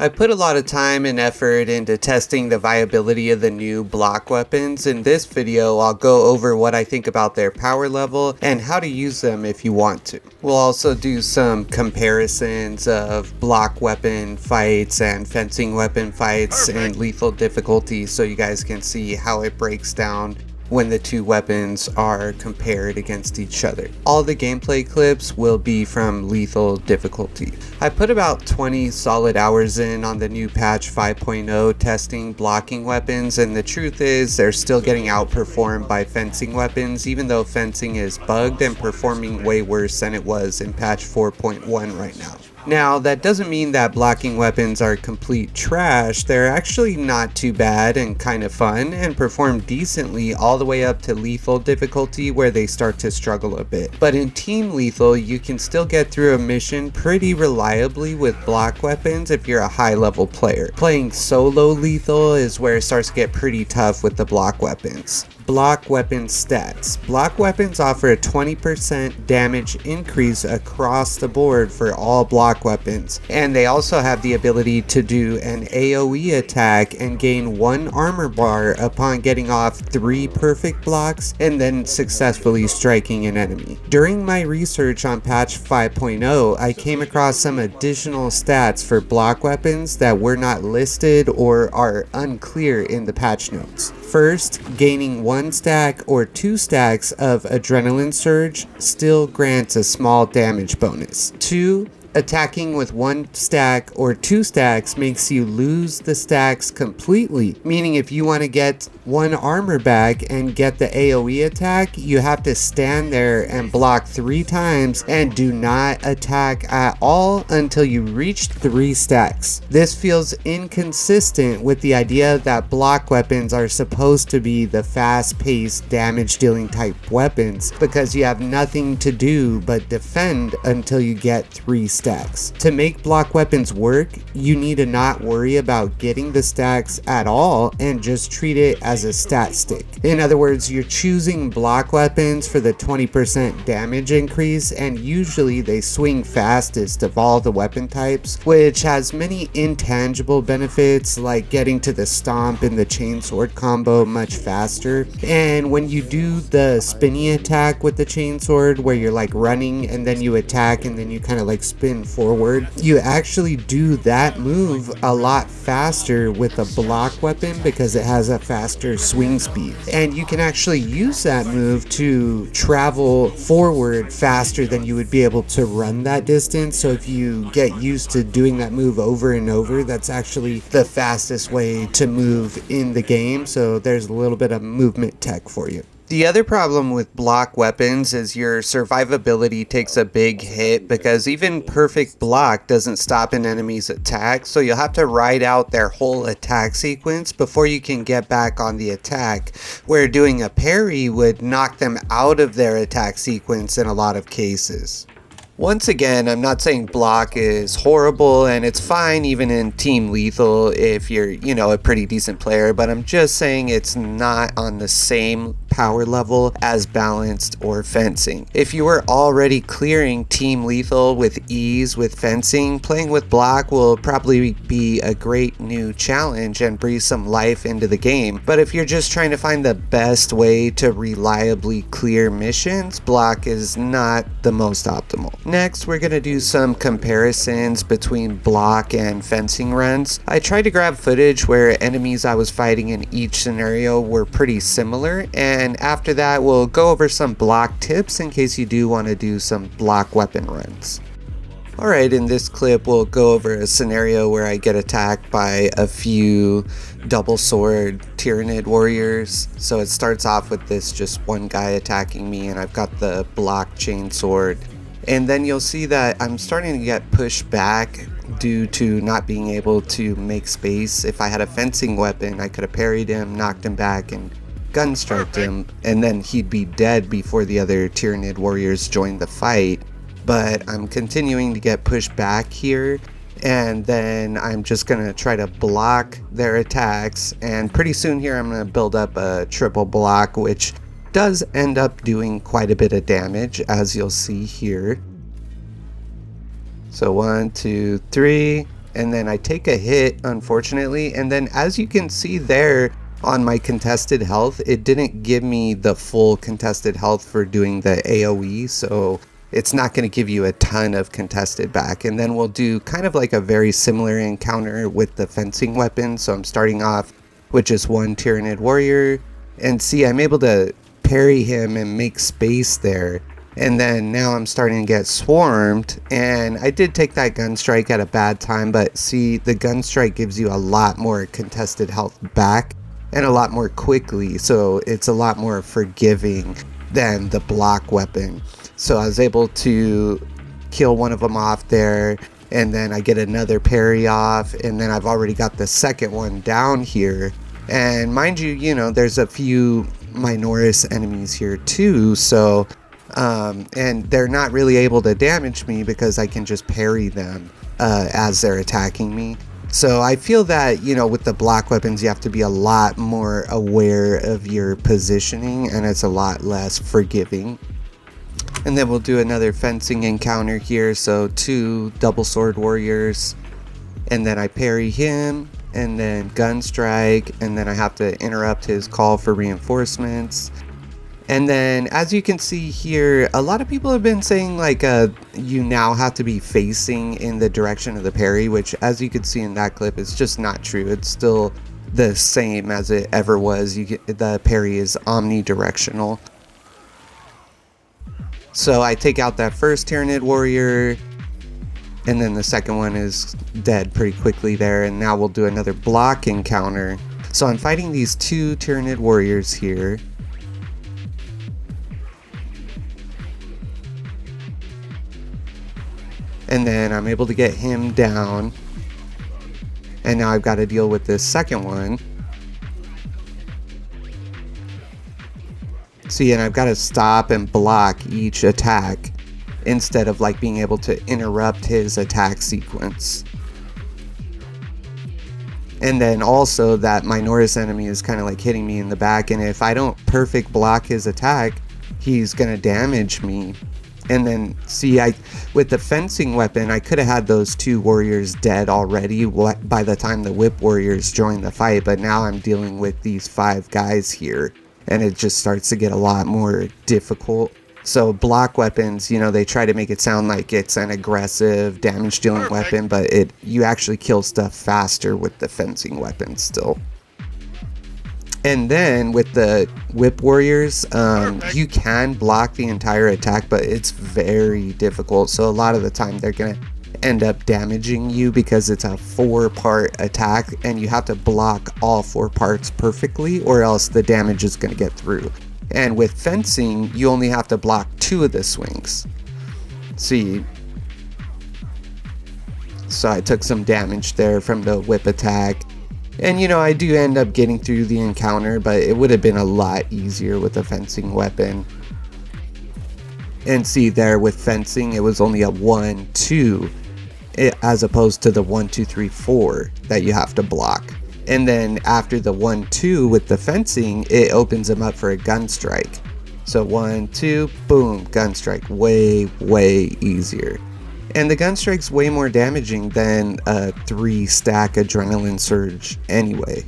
I put a lot of time and effort into testing the viability of the new block weapons. In this video, I'll go over what I think about their power level and how to use them if you want to. We'll also do some comparisons of block weapon fights and fencing weapon fights and lethal difficulty so you guys can see how it breaks down when the two weapons are compared against each other. All the gameplay clips will be from lethal difficulty. I put about 20 solid hours in on the new patch 5.0 testing blocking weapons, and the truth is they're still getting outperformed by fencing weapons, even though fencing is bugged and performing way worse than it was in patch 4.1 right now. Now, that doesn't mean that blocking weapons are complete trash. They're actually not too bad and kind of fun and perform decently all the way up to lethal difficulty where they start to struggle a bit. But in team lethal, you can still get through a mission pretty reliably with block weapons if you're a high level player. Playing solo lethal is where it starts to get pretty tough with the block weapons. Block weapon stats. Block weapons offer a 20% damage increase across the board for all block weapons, and they also have the ability to do an AoE attack and gain 1 armor bar upon getting off 3 perfect blocks and then successfully striking an enemy. During my research on patch 5.0, I came across some additional stats for block weapons that were not listed or are unclear in the patch notes. First, gaining 1 stack or 2 stacks of adrenaline surge still grants a small damage bonus. 2, attacking with 1 stack or 2 stacks makes you lose the stacks completely, meaning if you want to get 1 armor back and get the AoE attack, you have to stand there and block 3 times and do not attack at all until you reach 3 stacks. This feels inconsistent with the idea that block weapons are supposed to be the fast-paced damage dealing type weapons because you have nothing to do but defend until you get 3 stacks. To make block weapons work, you need to not worry about getting the stacks at all and just treat it as a stat stick. In other words, you're choosing block weapons for the 20% damage increase, and usually they swing fastest of all the weapon types, which has many intangible benefits like getting to the stomp and the chainsword combo much faster. And when you do the spinny attack with the chainsword where you're like running and then you attack and then you kind of like spin forward, you actually do that move a lot faster with a block weapon because it has a faster swing speed, and you can actually use that move to travel forward faster than you would be able to run that distance. So if you get used to doing that move over and over, that's actually the fastest way to move in the game. So there's a little bit of movement tech for you. The other problem with block weapons is your survivability takes a big hit because even perfect block doesn't stop an enemy's attack, so you'll have to ride out their whole attack sequence before you can get back on the attack, where doing a parry would knock them out of their attack sequence in a lot of cases. Once again, I'm not saying block is horrible, and it's fine even in team lethal if you're, a pretty decent player, but I'm just saying it's not on the same power level as balanced or fencing. If you were already clearing team lethal with ease with fencing, playing with block will probably be a great new challenge and breathe some life into the game. But if you're just trying to find the best way to reliably clear missions, block is not the most optimal. Next, we're going to do some comparisons between block and fencing runs. I tried to grab footage where enemies I was fighting in each scenario were pretty similar, and after that we'll go over some block tips in case you do want to do some block weapon runs. Alright, in this clip we'll go over a scenario where I get attacked by a few double sword Tyranid warriors. So it starts off with this just one guy attacking me, and I've got the block chain sword. And then you'll see that I'm starting to get pushed back due to not being able to make space. If I had a fencing weapon, I could have parried him, knocked him back, and gunstriked him, and then he'd be dead before the other Tyranid warriors joined the fight. But I'm continuing to get pushed back here, and then I'm just gonna try to block their attacks, and pretty soon here I'm gonna build up a triple block, which does end up doing quite a bit of damage, as you'll see here. So 1, 2, 3, and then I take a hit, unfortunately, and then as you can see there on my contested health, it didn't give me the full contested health for doing the AoE, so it's not going to give you a ton of contested back. And then we'll do kind of like a very similar encounter with the fencing weapon. So I'm starting off with just one Tyranid warrior, and see, I'm able to parry him and make space there. And then now I'm starting to get swarmed, and I did take that gun strike at a bad time, but see, the gun strike gives you a lot more contested health back and a lot more quickly, so it's a lot more forgiving than the block weapon. So I was able to kill one of them off there, and then I get another parry off, and then I've already got the second one down here. And mind you, you know, there's a few Minoris enemies here too, so and they're not really able to damage me because I can just parry them as they're attacking me. So I feel that, you know, with the block weapons, you have to be a lot more aware of your positioning, and it's a lot less forgiving. And then we'll do another fencing encounter here. So 2 double sword warriors, and then I parry him, and then gun strike, and then I have to interrupt his call for reinforcements. And then as you can see here, a lot of people have been saying like you now have to be facing in the direction of the parry, which as you can see in that clip, is just not true. It's still the same as it ever was. The parry is omnidirectional. So I take out that first Tyranid warrior, and then the second one is dead pretty quickly there. And now we'll do another block encounter. So I'm fighting these 2 Tyranid warriors here. And then I'm able to get him down. And now I've got to deal with this second one. See, and I've got to stop and block each attack instead of like being able to interrupt his attack sequence. And then also that Minoris enemy is kind of like hitting me in the back, and if I don't perfect block his attack, he's gonna damage me. And then see, with the fencing weapon, I could have had those 2 warriors dead already by the time the whip warriors joined the fight, but now I'm dealing with these 5 guys here, and it just starts to get a lot more difficult. So block weapons, you know, they try to make it sound like it's an aggressive damage dealing weapon, but you actually kill stuff faster with the fencing weapon still. And then with the whip warriors, you can block the entire attack, but it's very difficult. So a lot of the time they're gonna end up damaging you because it's a 4-part attack, and you have to block all 4 parts perfectly, or else the damage is gonna get through. And with fencing, you only have to block 2 of the swings. See, so I took some damage there from the whip attack. And you know, I do end up getting through the encounter, but it would have been a lot easier with a fencing weapon. And see there, with fencing, it was only a 1-2, as opposed to the 1-2-3-4 that you have to block. And then after the 1-2 with the fencing, it opens them up for a gun strike. So 1-2, boom, gun strike, way easier. And the gun strike's way more damaging than a 3-stack adrenaline surge anyway.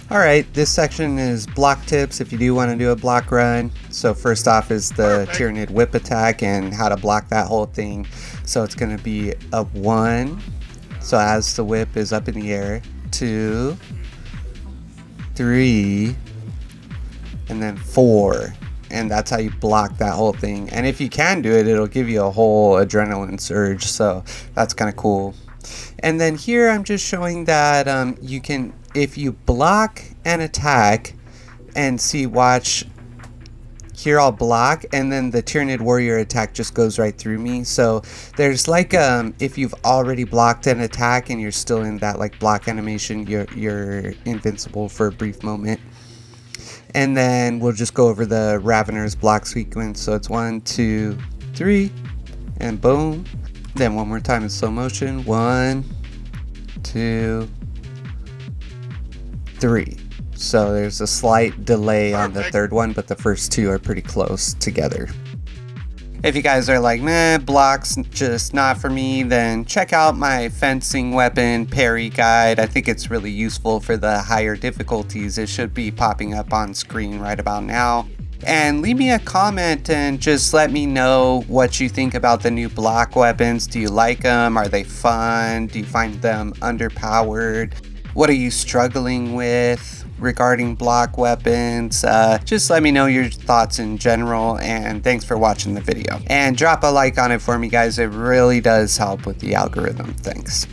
Alright, this section is block tips if you do want to do a block run. So first off is the Tyranid whip attack and how to block that whole thing. So it's going to be a 1, so as the whip is up in the air, 2, 3, and then 4. And that's how you block that whole thing. And if you can do it, it'll give you a whole adrenaline surge, so that's kind of cool. And then here I'm just showing that you can, if you block an attack, and see, watch here, I'll block, and then the Tyranid warrior attack just goes right through me. So there's like if you've already blocked an attack and you're still in that like block animation, you're invincible for a brief moment. And then we'll just go over the Ravener's block sequence. So it's 1, 2, 3, and boom. Then one more time in slow motion. 1, 2, 3. So there's a slight delay on the third one, but the first 2 are pretty close together. If you guys are like, meh, blocks just not for me, then check out my fencing weapon parry guide. I think it's really useful for the higher difficulties. It should be popping up on screen right about now. And leave me a comment and just let me know what you think about the new block weapons. Do you like them? Are they fun? Do you find them underpowered? What are you struggling with regarding block weapons? Just let me know your thoughts in general, and thanks for watching the video. And drop a like on it for me, guys. It really does help with the algorithm. Thanks.